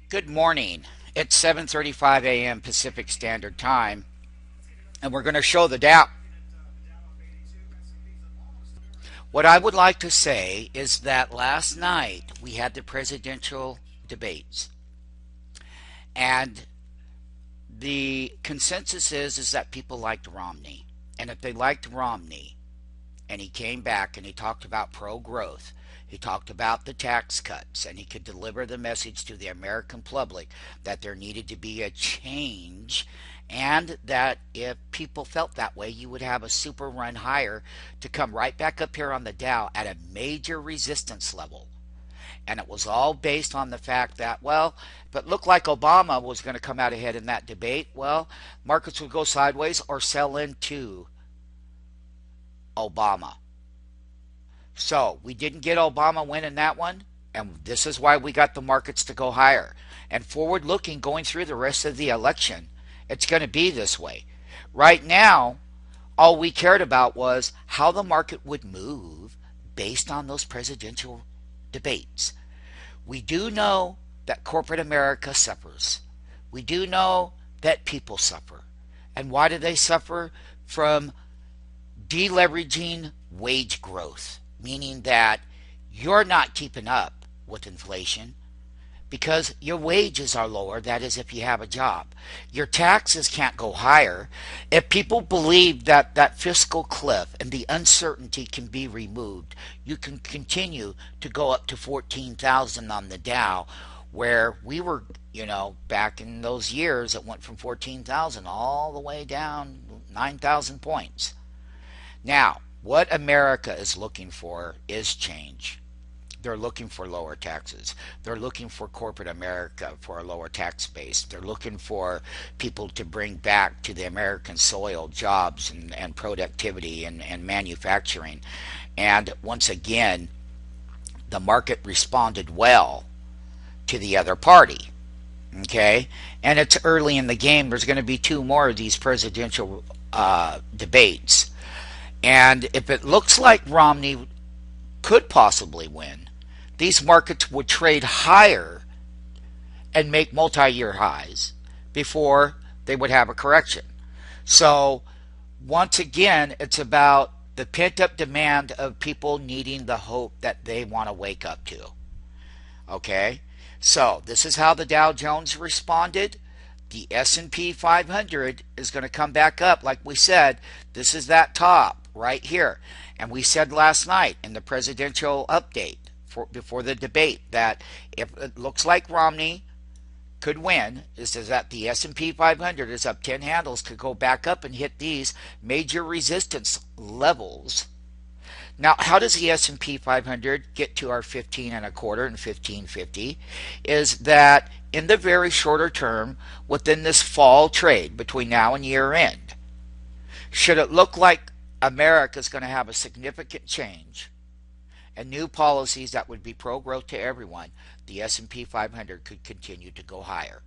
Good morning. It's 7:35 a.m. Pacific Standard Time, and we're going to show the Dow. What I would like to say is that last night we had the presidential debates, and the consensus is that people liked Romney. And if they liked Romney, and he came back and he talked about pro-growth, he talked about the tax cuts, and he could deliver the message to the American public that there needed to be a change, and that if people felt that way, you would have a super run higher to come right back up here on the Dow at a major resistance level. And it was all based on the fact that, well, if it looked like Obama was going to come out ahead in that debate, well, markets would go sideways or sell into Obama. So we didn't get Obama winning that one, and this is why we got the markets to go higher. And forward looking, going through the rest of the election, it's going to be this way. Right now, all we cared about was how the market would move based on those presidential debates. We do know that corporate America suffers. We do know that people suffer. And why do they suffer? From deleveraging wage growth, meaning that you're not keeping up with inflation because your wages are lower. That is, if you have a job. Your taxes can't go higher. If people believe that that fiscal cliff and the uncertainty can be removed, you can continue to go up to 14,000 on the Dow, where we were, back in those years, it went from 14,000 all the way down 9,000 points. Now, what America is looking for is change. They're looking for lower taxes. They're looking for corporate America for a lower tax base. They're looking for people to bring back to the American soil jobs and productivity and manufacturing. And once again, the market responded well to the other party. Okay? And it's early in the game. There's going to be two more of these presidential debates. And if it looks like Romney could possibly win, these markets would trade higher and make multi-year highs before they would have a correction. So once again, it's about the pent-up demand of people needing the hope that they want to wake up to. Okay? So this is how the Dow Jones responded. The S&P 500 is going to come back up. Like we said, this is that top right here. And we said last night in the presidential update before the debate that if it looks like Romney could win, is that the S&P 500 is up 10 handles, could go back up and hit these major resistance levels. Now, how does the S&P 500 get to our 15 and a quarter and 1550? Is that in the very shorter term, within this fall trade between now and year end, should it look like America is going to have a significant change and new policies that would be pro-growth to everyone, the S&P 500 could continue to go higher.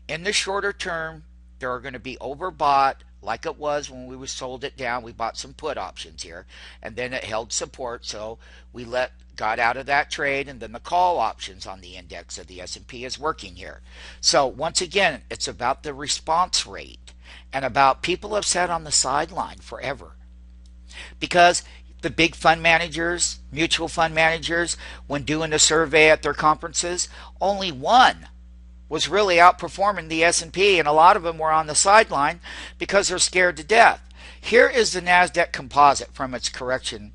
In the shorter term, there are going to be overbought, like it was when we sold it down. We bought some put options here, and then it held support, so we got out of that trade, and then the call options on the index of the S&P is working here. So once again, it's about the response rate and about people have sat on the sideline forever. Because the big fund managers, mutual fund managers, when doing a survey at their conferences, only one was really outperforming the S&P, and a lot of them were on the sideline because they're scared to death. Here is the NASDAQ composite from its correction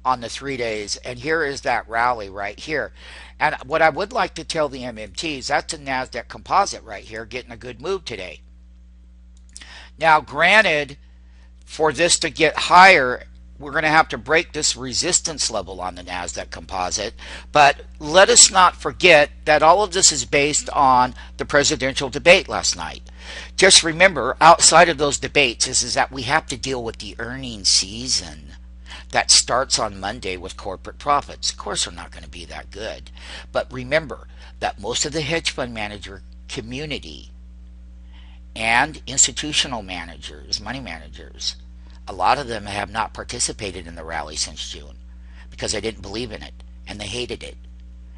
on the 3 days, and here is that rally right here. And what I would like to tell the MMTs, that's a NASDAQ composite right here getting a good move today. Now, granted, for this to get higher, we're going to have to break this resistance level on the NASDAQ composite. But let us not forget that all of this is based on the presidential debate last night. Just remember, outside of those debates is that we have to deal with the earnings season that starts on Monday with corporate profits. Of course, they're not going to be that good. But remember that most of the hedge fund manager community and institutional managers, money managers, a lot of them have not participated in the rally since June because they didn't believe in it and they hated it.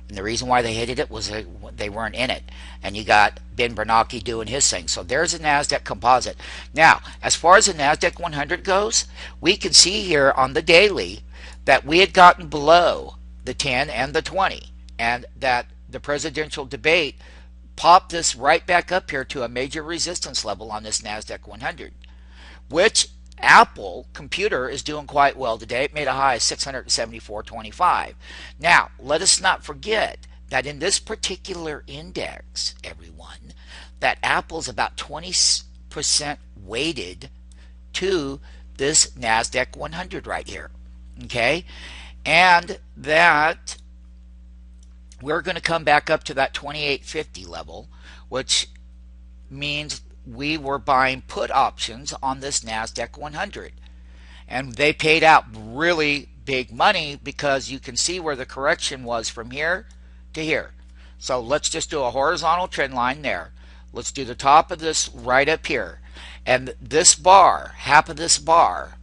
And the reason why they hated it was they weren't in it. And you got Ben Bernanke doing his thing. So there's a NASDAQ composite. Now, as far as the NASDAQ 100 goes, we can see here on the daily that we had gotten below the 10 and the 20, and that the presidential debate popped this right back up here to a major resistance level on this NASDAQ 100, which Apple computer is doing quite well today. It made a high of 674.25. Now, let us not forget that in this particular index, everyone, that Apple's about 20% weighted to this NASDAQ 100 right here. Okay? And that we're going to come back up to that 2850 level, which means we were buying put options on this NASDAQ 100. And they paid out really big money because you can see where the correction was from here to here. So let's just do a horizontal trend line there. Let's do the top of this right up here. And this bar, half of this bar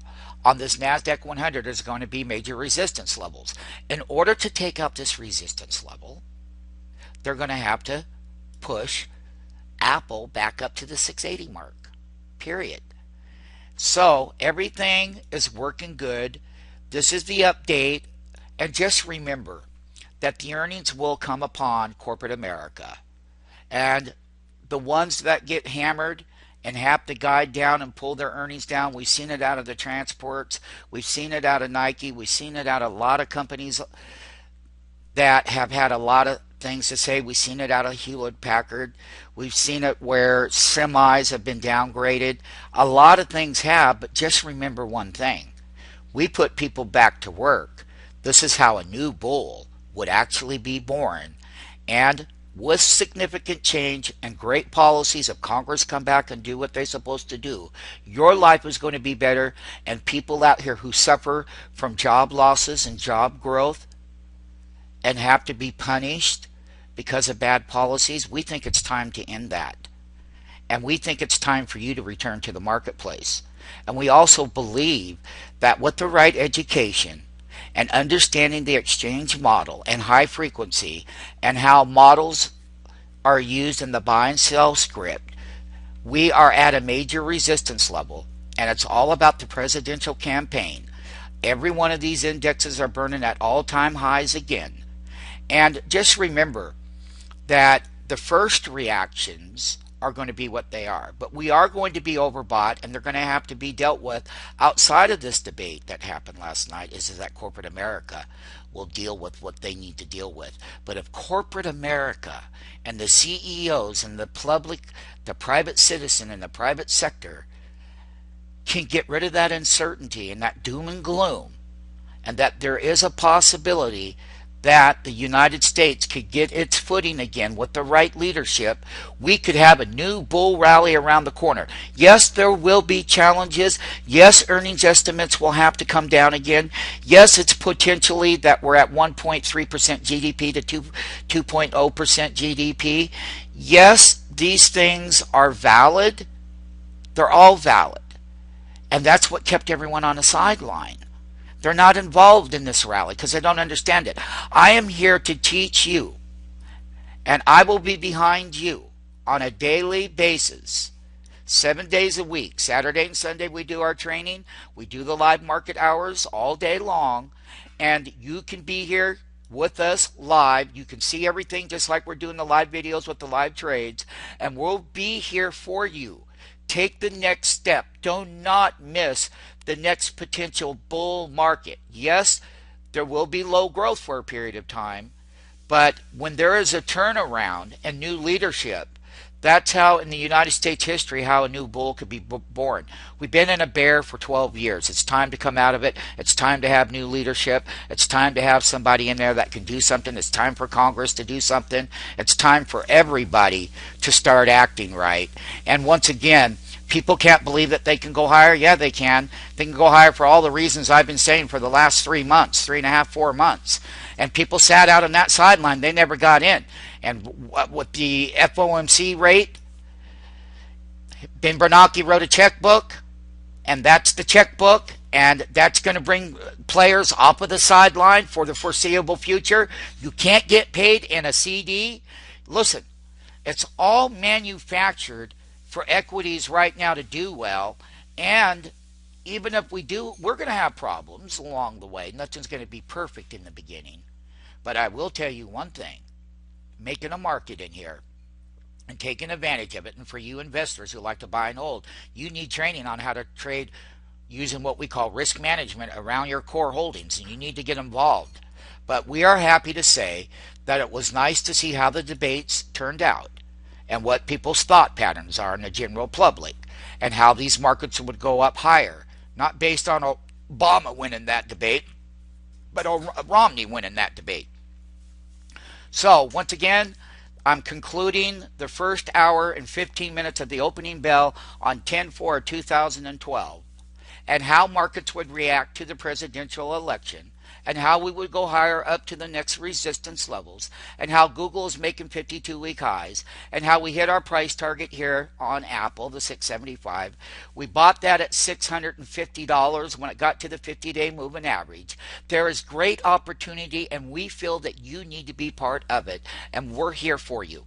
on this NASDAQ 100 is going to be major resistance levels. In order to take out this resistance level, they're going to have to push Apple back up to the 680 mark, period. So everything is working good. This is the update. And just remember that the earnings will come upon corporate America. And the ones that get hammered and have to guide down and pull their earnings down, we've seen it out of the transports. We've seen it out of Nike. We've seen it out of a lot of companies that have had a lot of things to say. We've seen it out of Hewlett Packard. We've seen it where semis have been downgraded. A lot of things have, but just remember one thing. We put people back to work. This is how a new bull would actually be born. And with significant change and great policies, if Congress come back and do what they're supposed to do, your life is going to be better. And people out here who suffer from job losses and job growth and have to be punished because of bad policies, we think it's time to end that. And we think it's time for you to return to the marketplace. And we also believe that with the right education and understanding the exchange model and high frequency and how models are used in the buy and sell script, we are at a major resistance level. And it's all about the presidential campaign. Every one of these indexes are burning at all-time highs again. And just remember that the first reactions are going to be what they are. But we are going to be overbought, and they're going to have to be dealt with outside of this debate that happened last night, is that corporate America will deal with what they need to deal with. But if corporate America and the CEOs and the public, the private citizen and the private sector can get rid of that uncertainty and that doom and gloom, and that there is a possibility that the United States could get its footing again with the right leadership, we could have a new bull rally around the corner. Yes, there will be challenges. Yes, earnings estimates will have to come down again. Yes, it's potentially that we're at 1.3% GDP to 2.0% GDP. Yes, these things are valid. They're all valid. And that's what kept everyone on the sideline. They're not involved in this rally because they don't understand it. I am here to teach you, and I will be behind you on a daily basis, 7 days a week. Saturday and Sunday we do our training. We do the live market hours all day long, and you can be here with us live. You can see everything just like we're doing the live videos with the live trades, and we'll be here for you. Take the next step. Do not miss the next potential bull market. Yes, there will be low growth for a period of time, but when there is a turnaround and new leadership, that's how in the United States history how a new bull could be born. We've been in a bear for 12 years. It's time to come out of it. It's time to have new leadership. It's time to have somebody in there that can do something. It's time for Congress to do something. It's time for everybody to start acting right. And once again, people can't believe that they can go higher. Yeah, they can. They can go higher for all the reasons I've been saying for the last 3 months, 3.5, 4 months. And people sat out on that sideline. They never got in. And with the FOMC rate, Ben Bernanke wrote a checkbook, and that's the checkbook, and that's going to bring players off of the sideline for the foreseeable future. You can't get paid in a CD. Listen, it's all manufactured for equities right now to do well. And even if we do, we're going to have problems along the way. Nothing's going to be perfect in the beginning. But I will tell you one thing, making a market in here and taking advantage of it. And for you investors who like to buy and hold, you need training on how to trade using what we call risk management around your core holdings, and you need to get involved. But we are happy to say that it was nice to see how the debates turned out and what people's thought patterns are in the general public and how these markets would go up higher, not based on Obama winning that debate, but Romney winning that debate. So once again, I'm concluding the first hour and 15 minutes of the opening bell on 10/4/2012 and how markets would react to the presidential election and how we would go higher up to the next resistance levels and how Google is making 52-week highs and how we hit our price target here on Apple, the 675. We bought that at $650 when it got to the 50-day moving average. There is great opportunity and we feel that you need to be part of it, and we're here for you.